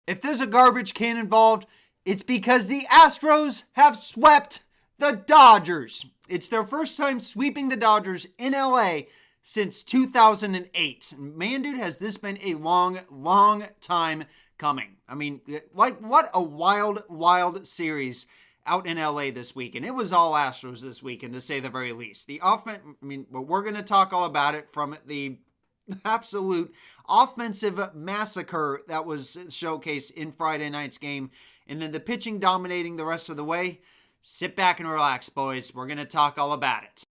If there's a garbage can involved, it's because the Astros have swept the Dodgers. It's their first time sweeping the Dodgers in LA since 2008. Man, dude, has this been a long, long time coming. I mean, like, what a wild, wild series out in LA this week. And it was all Astros this weekend, to say the very least. The offense, but we're going to talk all about it from the absolute offensive massacre that was showcased in Friday night's game. And then the pitching dominating the rest of the way. Sit back and relax, boys. We're going to talk all about it.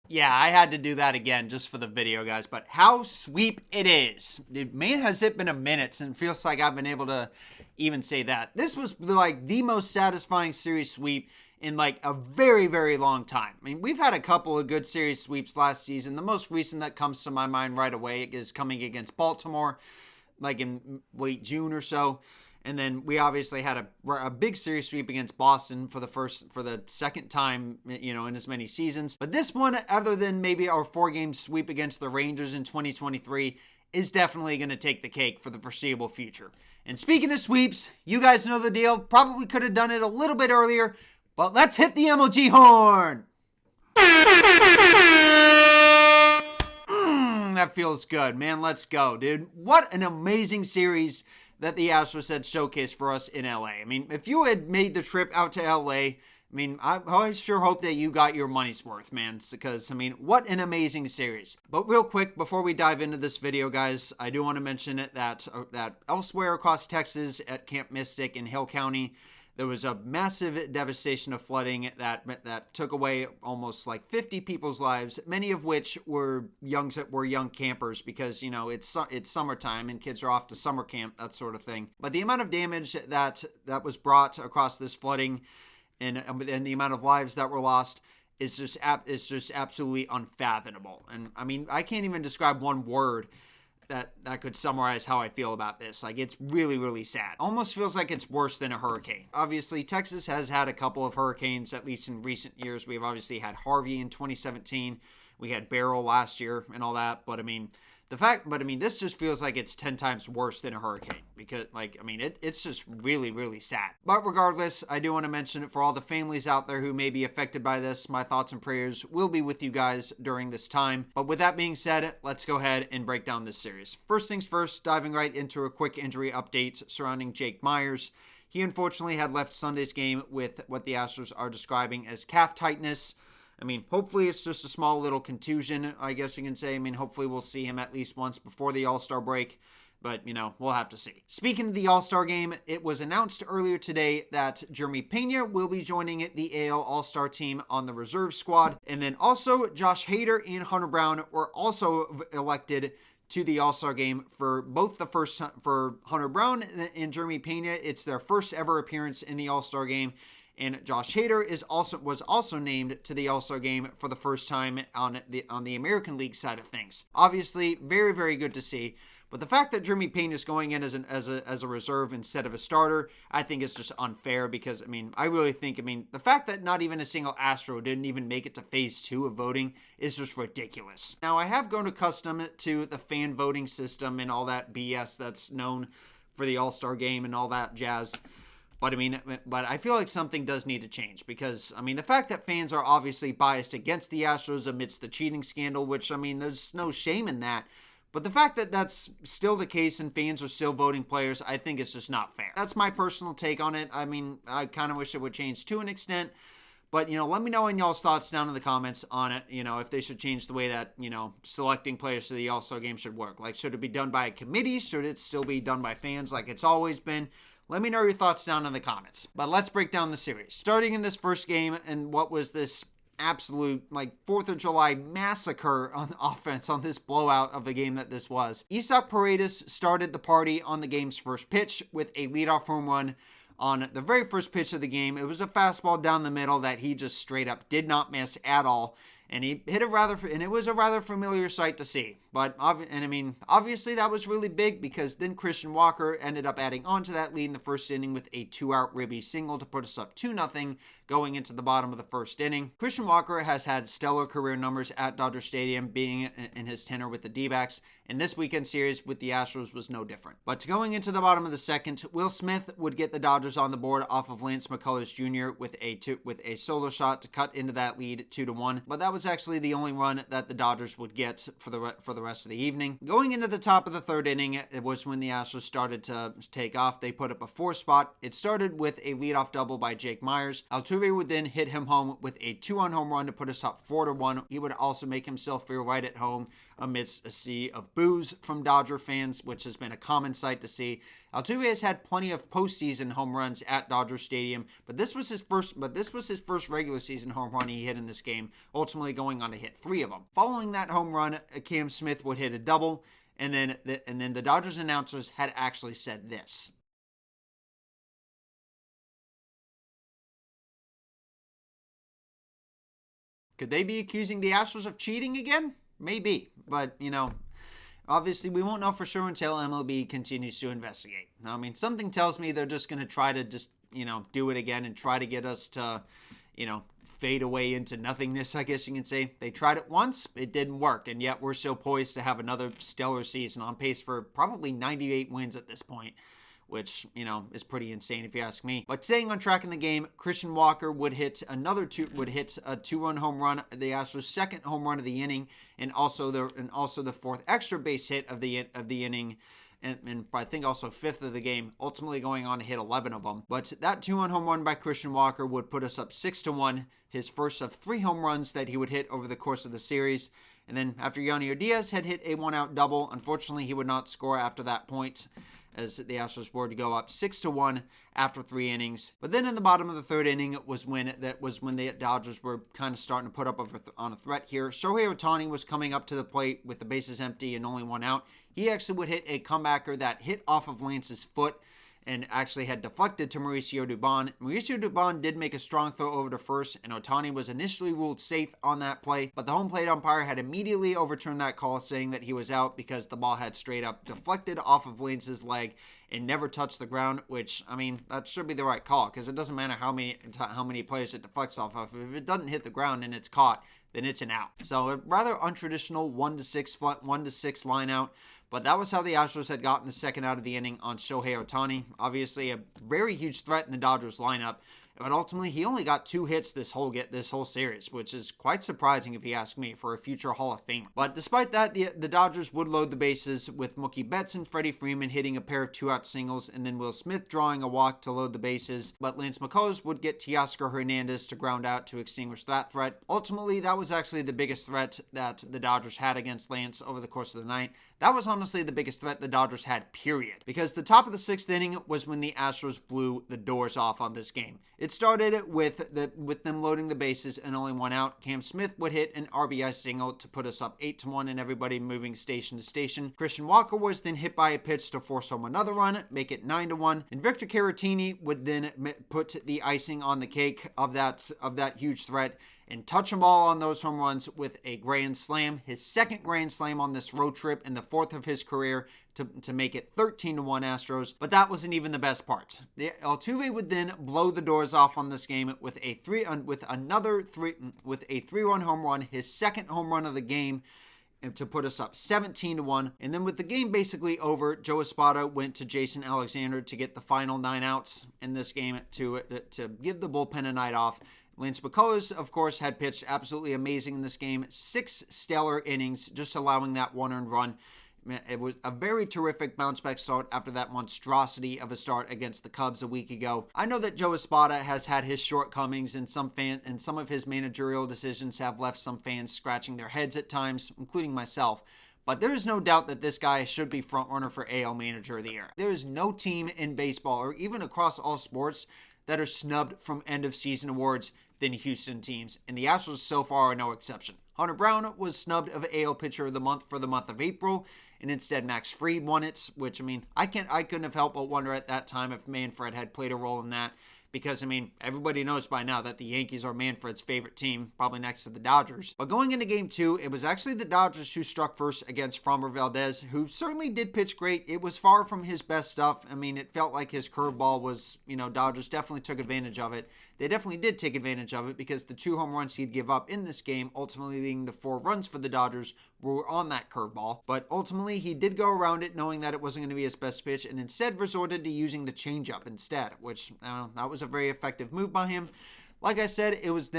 Yeah, I had to do that again just for the video, guys. But how sweep it is. Man, has it been a minute since it feels like I've been able to even say that. This was like the most satisfying series sweep in like a very, very long time. I mean, we've had a couple of good series sweeps last season. The most recent that comes to my mind right away is coming against Baltimore, like in late June or so. And then we obviously had a big series sweep against Boston for the second time, in as many seasons. But this one, other than maybe our 4-game sweep against the Rangers in 2023, is definitely going to take the cake for the foreseeable future. And speaking of sweeps, you guys know the deal. Probably could have done it a little bit earlier, but let's hit the MLG horn. That feels good, man. Let's go, dude. What an amazing series that the Astros had showcased for us in LA. I mean, if you had made the trip out to LA, I mean, I sure hope that you got your money's worth, man, because, I mean, what an amazing series. But real quick, before we dive into this video, guys, I do want to mention it that elsewhere across Texas at Camp Mystic in Hill County, there was a massive devastation of flooding that took away almost like 50 people's lives, many of which were young campers because, it's summertime and kids are off to summer camp, that sort of thing. But the amount of damage that was brought across this flooding and the amount of lives that were lost is just absolutely unfathomable. And I mean, I can't even describe one word that could summarize how I feel about this. Like, it's really, really sad. Almost feels like it's worse than a hurricane. Obviously, Texas has had a couple of hurricanes, at least in recent years. We've obviously had Harvey in 2017. We had Beryl last year and all that. But, I mean, this just feels like it's 10 times worse than a hurricane because, it's just really, really sad. But regardless, I do want to mention for all the families out there who may be affected by this, my thoughts and prayers will be with you guys during this time. But with that being said, let's go ahead and break down this series. First things first, diving right into a quick injury update surrounding Jake Myers. He unfortunately had left Sunday's game with what the Astros are describing as calf tightness. I mean, hopefully it's just a small little contusion, I guess you can say. I mean, hopefully we'll see him at least once before the All-Star break. But, we'll have to see. Speaking of the All-Star game, it was announced earlier today that Jeremy Pena will be joining the AL All-Star team on the reserve squad. And then also Josh Hader and Hunter Brown were also elected to the All-Star game for both for Hunter Brown and Jeremy Pena. It's their first ever appearance in the All-Star game. And Josh Hader was also named to the All-Star game for the first time on the American League side of things. Obviously, very, very good to see. But the fact that Jeremy Pena is going in as a reserve instead of a starter, I think is just unfair because, I really think, the fact that not even a single Astro didn't even make it to phase 2 of voting is just ridiculous. Now, I have grown accustomed to the fan voting system and all that BS that's known for the All-Star game and all that jazz. But I feel like something does need to change because, the fact that fans are obviously biased against the Astros amidst the cheating scandal, which, there's no shame in that. But the fact that that's still the case and fans are still voting players, I think it's just not fair. That's my personal take on it. I kind of wish it would change to an extent. But, let me know in y'all's thoughts down in the comments on it, if they should change the way that, selecting players to the All-Star game should work. Like, should it be done by a committee? Should it still be done by fans like it's always been? Let me know your thoughts down in the comments. But let's break down the series. Starting in this first game and what was this absolute 4th of July massacre on offense on this blowout of the game that this was. Isaac Paredes started the party on the game's first pitch with a leadoff home run on the very first pitch of the game. It was a fastball down the middle that he just straight up did not miss at all. And he hit and it was a rather familiar sight to see. But, obviously that was really big because then Christian Walker ended up adding on to that lead in the first inning with a 2-out ribby single to put us up 2-0 going into the bottom of the first inning. Christian Walker has had stellar career numbers at Dodger Stadium, being in his tenure with the D-backs, and this weekend series with the Astros was no different. But going into the bottom of the second, Will Smith would get the Dodgers on the board off of Lance McCullers Jr. with a solo shot to cut into that lead 2-1. But that was actually the only run that the Dodgers would get for the rest of the evening. Going into the top of the third inning, it was when the Astros started to take off. They put up a 4 spot. It started with a leadoff double by Jake Myers. Altuve would then hit him home with a 2-run home run to put us up 4-1. He would also make himself feel right at home amidst a sea of boos from Dodger fans, which has been a common sight to see. Altuve has had plenty of postseason home runs at Dodger Stadium, but this was his first regular season home run he hit in this game, ultimately going on to hit 3 of them. Following that home run, Cam Smith would hit a double, and then the Dodgers announcers had actually said this. Could they be accusing the Astros of cheating again? Maybe, but, obviously we won't know for sure until MLB continues to investigate. Something tells me they're just going to try to just, do it again and try to get us to, fade away into nothingness, I guess you can say. They tried it once, it didn't work, and yet we're so poised to have another stellar season on pace for probably 98 wins at this point, which, is pretty insane if you ask me. But staying on track in the game, Christian Walker would hit a 2-run home run, the Astros' second home run of the inning, and also the fourth extra base hit of the inning, and I think also fifth of the game, ultimately going on to hit 11 of them. But that 2-run home run by Christian Walker would put us up 6-1, his first of 3 home runs that he would hit over the course of the series. And then after Yonnier Diaz had hit a 1-out double, unfortunately he would not score after that point, as the Astros were to go up 6-1 after 3 innings. But then in the bottom of the third inning was when the Dodgers were kind of starting to put up on a threat here. Shohei Ohtani was coming up to the plate with the bases empty and only 1 out. He actually would hit a comebacker that hit off of Lance's foot and actually had deflected to Mauricio Dubon. Mauricio Dubon did make a strong throw over to first, and Ohtani was initially ruled safe on that play, but the home plate umpire had immediately overturned that call, saying that he was out because the ball had straight up deflected off of Lance's leg and never touched the ground, which, that should be the right call, because it doesn't matter how many players it deflects off of. If it doesn't hit the ground and it's caught, then it's an out. So a rather untraditional 1-6 line out. But that was how the Astros had gotten the second out of the inning on Shohei Ohtani. Obviously, a very huge threat in the Dodgers lineup. But ultimately, he only got 2 hits this whole series, which is quite surprising if you ask me for a future Hall of Famer. But despite that, the Dodgers would load the bases with Mookie Betts and Freddie Freeman hitting a pair of 2-out singles, and then Will Smith drawing a walk to load the bases. But Lance McCullers would get Teoscar Hernandez to ground out to extinguish that threat. Ultimately, that was actually the biggest threat that the Dodgers had against Lance over the course of the night. That was honestly the biggest threat the Dodgers had, period. Because the top of the 6th inning was when the Astros blew the doors off on this game. It started with them loading the bases and only 1 out. Cam Smith would hit an RBI single to put us up 8-1 and everybody moving station to station. Christian Walker was then hit by a pitch to force home another run, make it 9-1. And Victor Caratini would then put the icing on the cake of that huge threat and touch them all on those home runs with a grand slam, his second grand slam on this road trip and the 4th of his career to make it 13-1 Astros. But that wasn't even the best part. Altuve would then blow the doors off on this game with a 3-run home run, his second home run of the game, to put us up 17-1. And then with the game basically over, Joe Espada went to Jason Alexander to get the final 9 outs in this game to give the bullpen a night off. Lance McCullers, of course, had pitched absolutely amazing in this game. 6 stellar innings, just allowing that 1 earned run. It was a very terrific bounce-back start after that monstrosity of a start against the Cubs a week ago. I know that Joe Espada has had his shortcomings, and some of his managerial decisions have left some fans scratching their heads at times, including myself. But there is no doubt that this guy should be frontrunner for AL Manager of the Year. There is no team in baseball, or even across all sports, that are snubbed from end-of-season awards than Houston teams, and the Astros so far are no exception. Hunter Brown was snubbed of AL Pitcher of the Month for the month of April, and instead Max Fried won it, which, I couldn't have helped but wonder at that time if Manfred had played a role in that. because, I mean, everybody knows by now that the Yankees are Manfred's favorite team, probably next to the Dodgers. But going into game 2, it was actually the Dodgers who struck first against Framber Valdez, who certainly did pitch great. It was far from his best stuff. I mean, it felt like his curveball was, Dodgers definitely took advantage of it. They definitely did take advantage of it because the 2 home runs he'd give up in this game, ultimately leading to 4 runs for the Dodgers, were on that curveball. But ultimately, he did go around it knowing that it wasn't going to be his best pitch and instead resorted to using the changeup instead, which that was a very effective move by him. Like I said, it was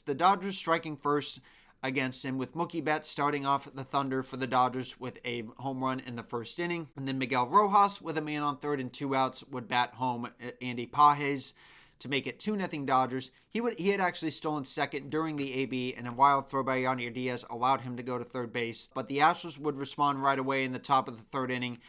the Dodgers striking first against him, with Mookie Betts starting off the Thunder for the Dodgers with a home run in the first inning. And then Miguel Rojas, with a man on third and 2 outs, would bat home Andy Pages to make it 2-0 Dodgers. He had actually stolen second during the AB, and a wild throw by Yanier Diaz allowed him to go to third base. But the Astros would respond right away in the top of the third inning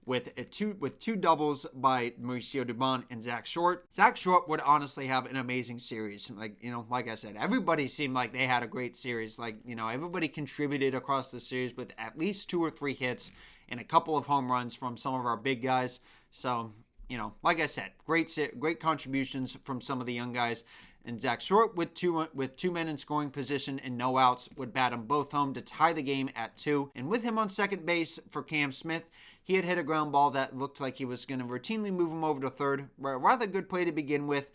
with two doubles by Mauricio Dubon and Zach Short. Zach Short would honestly have an amazing series. Like I said, everybody seemed like they had a great series. Everybody contributed across the series with at least 2 or 3 hits and a couple of home runs from some of our big guys. So, like I said, great contributions from some of the young guys. And Zach Short, with two men in scoring position and no outs, would bat them both home to tie the game at 2. And with him on second base for Cam Smith, he had hit a ground ball that looked like he was going to routinely move him over to third. A rather good play to begin with,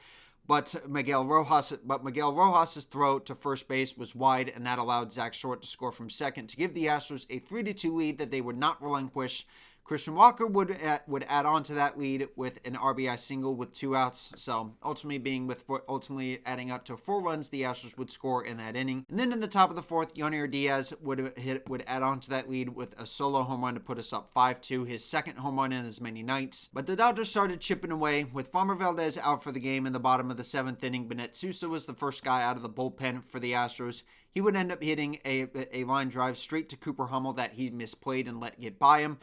but Miguel Rojas' throw to first base was wide, and that allowed Zach Short to score from second to give the Astros a 3-2 lead that they would not relinquish. Christian Walker would add on to that lead with an RBI single with 2 outs. So ultimately adding up to 4 runs the Astros would score in that inning. And then in the top of the 4th, Yanier Diaz would add on to that lead with a solo home run to put us up 5-2, his second home run in as many nights. But the Dodgers started chipping away with Framber Valdez out for the game in the bottom of the 7th inning. Bennett Sousa was the first guy out of the bullpen for the Astros. He would end up hitting a line drive straight to Cooper Hummel that he misplayed and let get by him.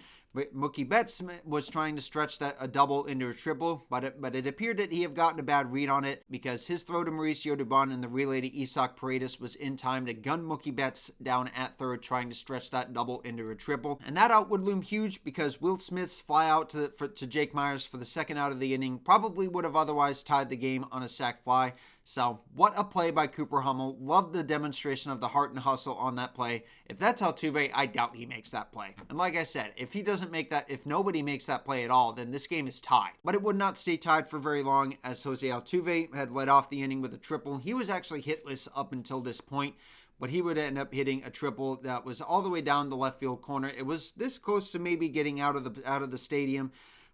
Mookie Betts was trying to stretch a double into a triple, but it appeared that he had gotten a bad read on it because his throw to Mauricio Dubon and the relay to Isaac Paredes was in time to gun Mookie Betts down at third, trying to stretch that double into a triple. And that out would loom huge because Will Smith's fly out to Jake Myers for the second out of the inning probably would have otherwise tied the game on a sac fly. So, what a play by Cooper Hummel. Loved the demonstration of the heart and hustle on that play. If that's Altuve, I doubt he makes that play. And like I said, if nobody makes that play at all, then this game is tied. But it would not stay tied for very long, as Jose Altuve had led off the inning with a triple. He was actually hitless up until this point, but he would end up hitting a triple that was all the way down the left field corner. It was this close to maybe getting out of the stadium,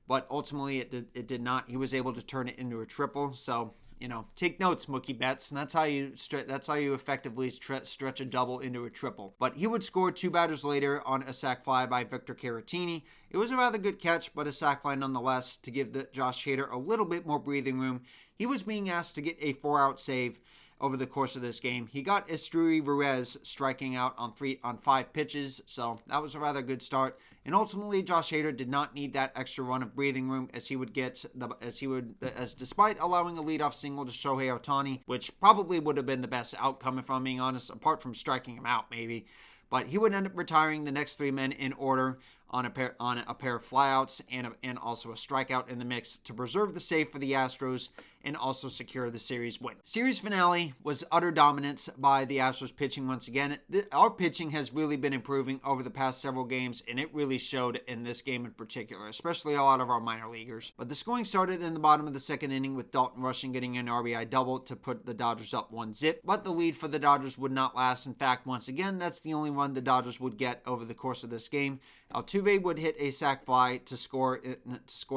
but ultimately it did not. He was able to turn it into a triple. So, take notes, Mookie Betts, and that's how you effectively stretch a double into a triple. But he would score 2 batters later on a sac fly by Victor Caratini. It was a rather good catch, but a sac fly nonetheless to give Josh Hader a little bit more breathing room. He was being asked to get a 4-out save over the course of this game. He got Esteury Ruiz striking out on 5 pitches, so that was a rather good start. And ultimately, Josh Hader did not need that extra run of breathing room as despite allowing a leadoff single to Shohei Ohtani, which probably would have been the best outcome if I'm being honest, apart from striking him out maybe. But he would end up retiring the next 3 men in order on a pair of flyouts and also a strikeout in the mix to preserve the save for the Astros and also secure the series win. Series finale was utter dominance by the Astros pitching once again. Our pitching has really been improving over the past several games, and it really showed in this game in particular, especially a lot of our minor leaguers. But the scoring started in the bottom of the 2nd inning with Dalton Rushing getting an RBI double to put the Dodgers up 1-0. But the lead for the Dodgers would not last. In fact, once again, that's the only run the Dodgers would get over the course of this game. Altuve would hit a sac fly to score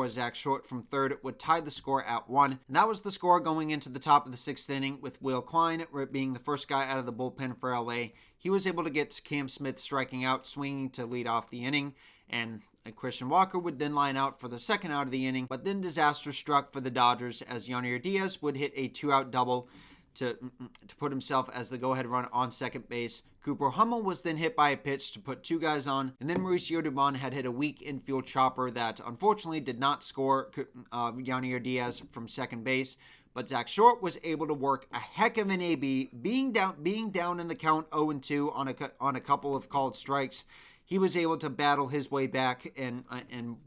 Zach Short from third. It would tie the score at 1. And that was the score going into the top of the 6th inning, with Will Klein being the first guy out of the bullpen for LA. He was able to get Cam Smith striking out, swinging to lead off the inning. And Christian Walker would then line out for the second out of the inning. But then disaster struck for the Dodgers as Yanier Diaz would hit a 2-out double to put himself as the go-ahead run on second base. Cooper Hummel was then hit by a pitch to put 2 guys on, and then Mauricio Dubon had hit a weak infield chopper that unfortunately did not score Yanier Diaz from second base. But Zach Short was able to work a heck of an AB, being down in the count 0-2 on a couple of called strikes. he was able to battle his way back and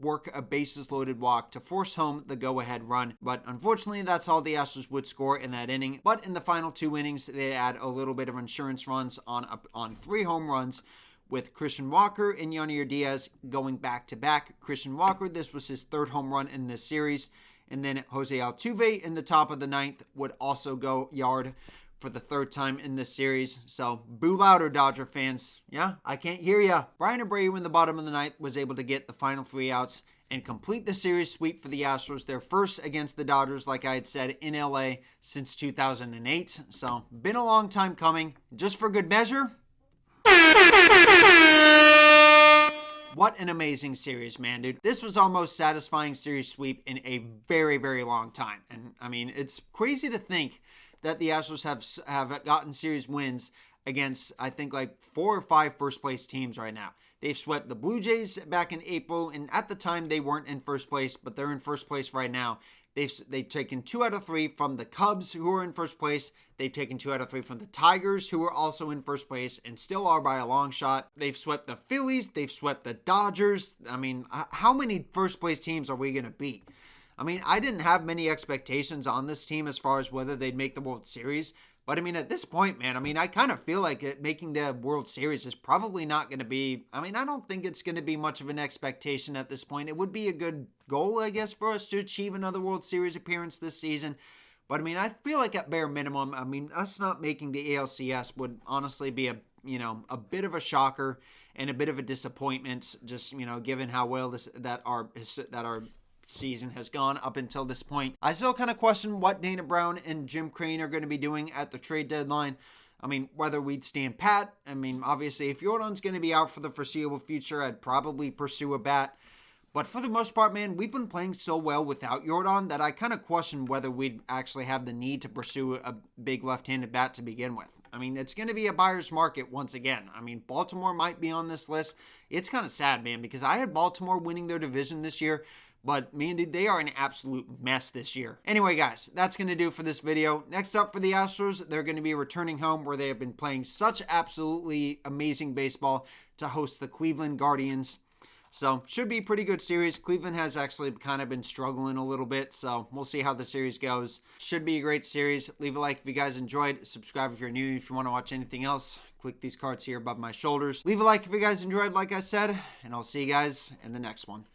work a bases-loaded walk to force home the go-ahead run. But unfortunately, that's all the Astros would score in that inning. But in the final 2 innings, they add a little bit of insurance runs on 3 home runs, with Christian Walker and Yonier Diaz going back-to-back. Christian Walker, this was his 3rd home run in this series. And then Jose Altuve in the top of the 9th would also go yard for the 3rd time in this series. So, boo louder, Dodger fans. Yeah, I can't hear ya. Brian Abreu in the bottom of the 9th was able to get the final 3 outs and complete the series sweep for the Astros, their first against the Dodgers, like I had said, in LA since 2008. So, been a long time coming. Just for good measure, what an amazing series, man, dude. This was our most satisfying series sweep in a very, very long time. And, I mean, it's crazy to think that the Astros have gotten series wins against, I think, like 4 or 5 first-place teams right now. They've swept the Blue Jays back in April, and at the time, they weren't in first place, but they're in first place right now. They've taken 2 out of 3 from the Cubs, who are in first place. They've taken 2 out of 3 from the Tigers, who are also in first place and still are by a long shot. They've swept the Phillies. They've swept the Dodgers. I mean, how many first place teams are we going to beat? I mean, I didn't have many expectations on this team as far as whether they'd make the World Series. But, I mean, at this point, man, I mean, I kind of feel like making the World Series is probably not going to be, I mean, I don't think it's going to be much of an expectation at this point. It would be a good goal, I guess, for us to achieve another World Series appearance this season. But, I mean, I feel like at bare minimum, I mean, us not making the ALCS would honestly be a bit of a shocker and a bit of a disappointment, just, given how well our season has gone up until this point. I still kind of question what Dana Brown and Jim Crane are going to be doing at the trade deadline. I mean, whether we'd stand pat. I mean, obviously, if Jordan's going to be out for the foreseeable future, I'd probably pursue a bat. But for the most part, man, we've been playing so well without Jordan that I kind of question whether we'd actually have the need to pursue a big left-handed bat to begin with. I mean, it's going to be a buyer's market once again. I mean, Baltimore might be on this list. It's kind of sad, man, because I had Baltimore winning their division this year. But, man, dude, they are an absolute mess this year. Anyway, guys, that's going to do for this video. Next up for the Astros, they're going to be returning home where they have been playing such absolutely amazing baseball to host the Cleveland Guardians. So, should be a pretty good series. Cleveland has actually kind of been struggling a little bit, so we'll see how the series goes. Should be a great series. Leave a like if you guys enjoyed. Subscribe if you're new. If you want to watch anything else, click these cards here above my shoulders. Leave a like if you guys enjoyed, like I said, and I'll see you guys in the next one.